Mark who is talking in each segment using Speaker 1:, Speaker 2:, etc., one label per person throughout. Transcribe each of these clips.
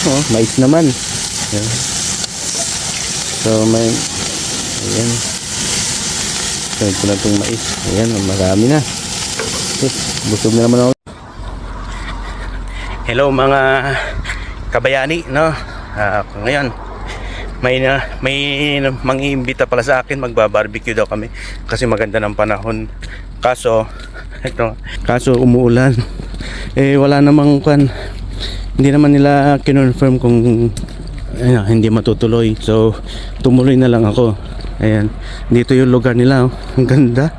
Speaker 1: Oh, mais naman. Ayan. So may ayan. So ito na itong mais. Ayan, marami na. Okay, busog na naman ako. Hello mga kabayani, no? Ngayon may mangiimbita pala sa akin, magba-barbecue daw kami kasi maganda ng panahon. Kaso umuulan. Wala namang hindi naman nila kinonfirm kung hindi matutuloy. So tumuloy na lang ako. Ayan, dito yung lugar nila, oh. Ang ganda.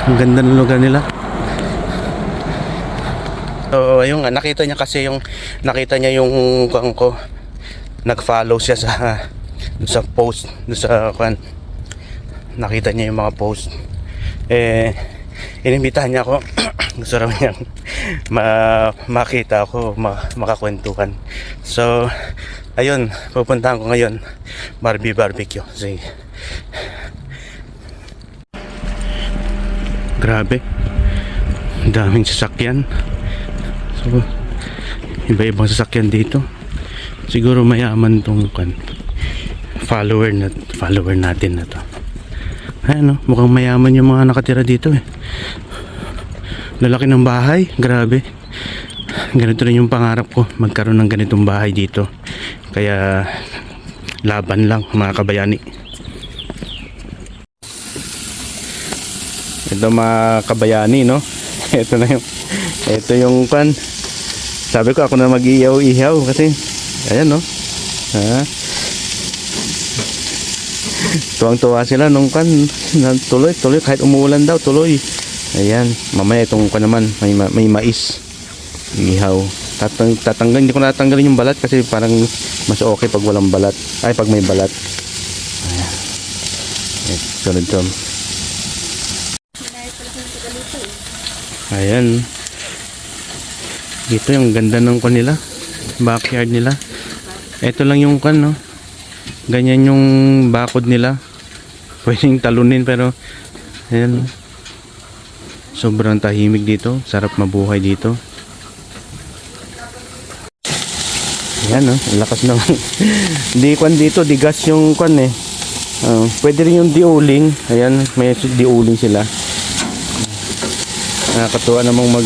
Speaker 1: Ang ganda ng lugar nila. So yung nakita niya yung ko nag-follow siya sa post, sa nakita niya yung mga post. Inimbitahan niya ako. Gusto raw niyang makita ako, makakwentuhan. So ayun, pupuntahan ko ngayon barbecue. Sige. Grabe, daming sasakyan. So iba-ibang sasakyan dito. Siguro mayaman tong follower natin na to. Ayan, mukhang mayaman yung mga nakatira dito eh. Lalaki ng bahay, grabe. Ganito rin yung pangarap ko, magkaroon ng ganitong bahay dito. Kaya laban lang mga kabayani. Ito mga kabayani, no? Ito yung sabi ko ako na mag-ihaw-ihaw kasi ayan, no? Tuwang-tuwa sila nung tuloy kahit umuulan daw, tuloy. Ayan, mamaya itong naman may mais. Ihaw. Hindi ko natanggalin yung balat kasi parang mas okay pag walang balat. Ay, pag may balat. Ayan. Sunod to. Ayan. Dito yung ganda ng nila. Backyard nila. Ito lang yung no? Ganyan yung bakod nila. Pwedeng talunin pero ayan. Sobrang tahimik dito. Sarap mabuhay dito. Ayan, no? Lakas naman. Di dito, di gas yung eh. Pwede rin yung diuling. Ayan, may diuling sila. Nakakatuwa namang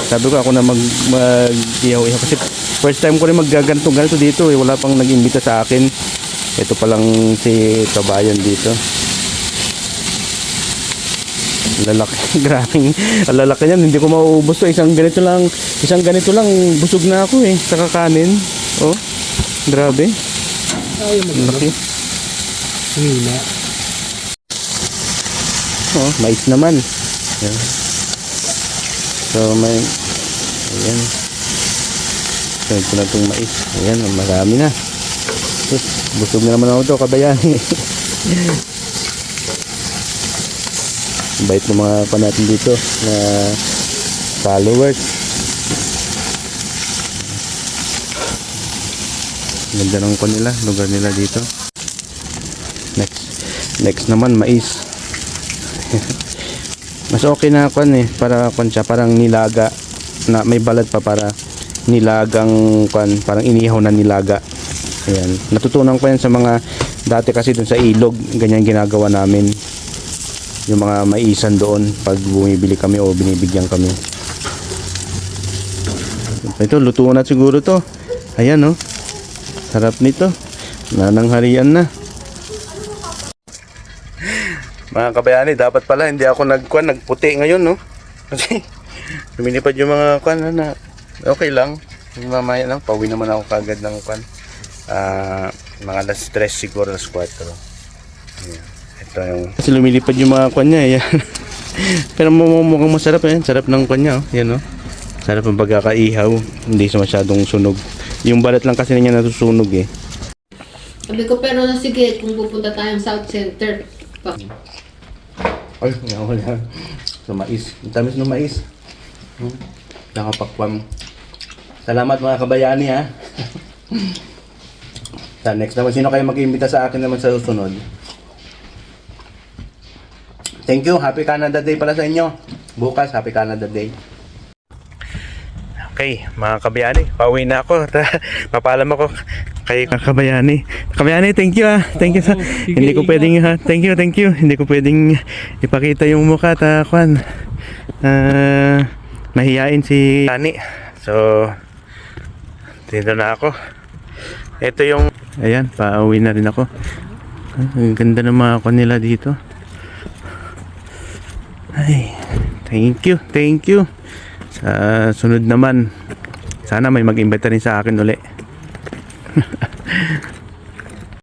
Speaker 1: sabi ko ako na mag-ihaw-ihaw kasi first time ko rin ganito dito eh. Wala pang nag-imbita sa akin. Ito pa lang si Kabayan dito. Lalaki, grabing lalaki niyan, hindi ko mauubos to. Isang ganito lang busog na ako eh sa kakanin. Oh, grabe. Laki. Oh, mais naman. Ayan. So may ayan. So ito na itong mais. Ayan, marami na. Busog na naman ako to, kabayani. Bait ng mga natin dito na followers. Ganda ng nila, lugar nila dito. Next naman mais. Mas okay na para siya parang nilaga na may balat pa, para nilagang parang inihaw na nilaga. Ayan, natutunan ko yan sa mga dati kasi dun sa ilog, ganyan ginagawa namin. Yung mga maisan doon pag bumibili kami o binibigyan kami. Ito, luto na siguro to. Ayan, no? Sarap nito. Nananghalian na. Mga kabayani, dapat pala hindi ako nagputi ngayon, no? Kasi lumilipad yung mga na okay lang. Mamaya lang, pauwi naman ako kagad ng mga alas 3 siguro, alas 4. Ayan. Ito yung kasi lumilipad yung mga niya. Ayan. Pero mukhang masarap yan. Sarap ng niya, oh. Yan, oh. Sarap ang pagkakaihaw. Hindi masyadong sunog. Yung balat lang kasi niya natusunog eh.
Speaker 2: Sabi ko, pero sige, kung pupunta tayong South Center.
Speaker 1: Ay, wala. So mais. Ang tamis ng mais. Nakapakwam. Salamat mga kabayani, ha. Sa next naman, sino kayo mag-iimbita sa akin naman sa susunod? Thank you. Happy Canada Day pala sa inyo. Bukas, Happy Canada Day. Okay, mga kabayani, pauwi na ako. Papalam ako kay kabayani. Kabayani, thank you Thank you sa hindi ko pwedeng thank you. Hindi ko pwedeng ipakita yung mukha ta kwan. Mahiyain si Ani. So dito na ako. Ito yung ayan, pauwi na rin ako. Ang ganda ng mga kwan nila dito. Ay, thank you. Sa sunod naman, sana may mag-invite rin sa akin uli.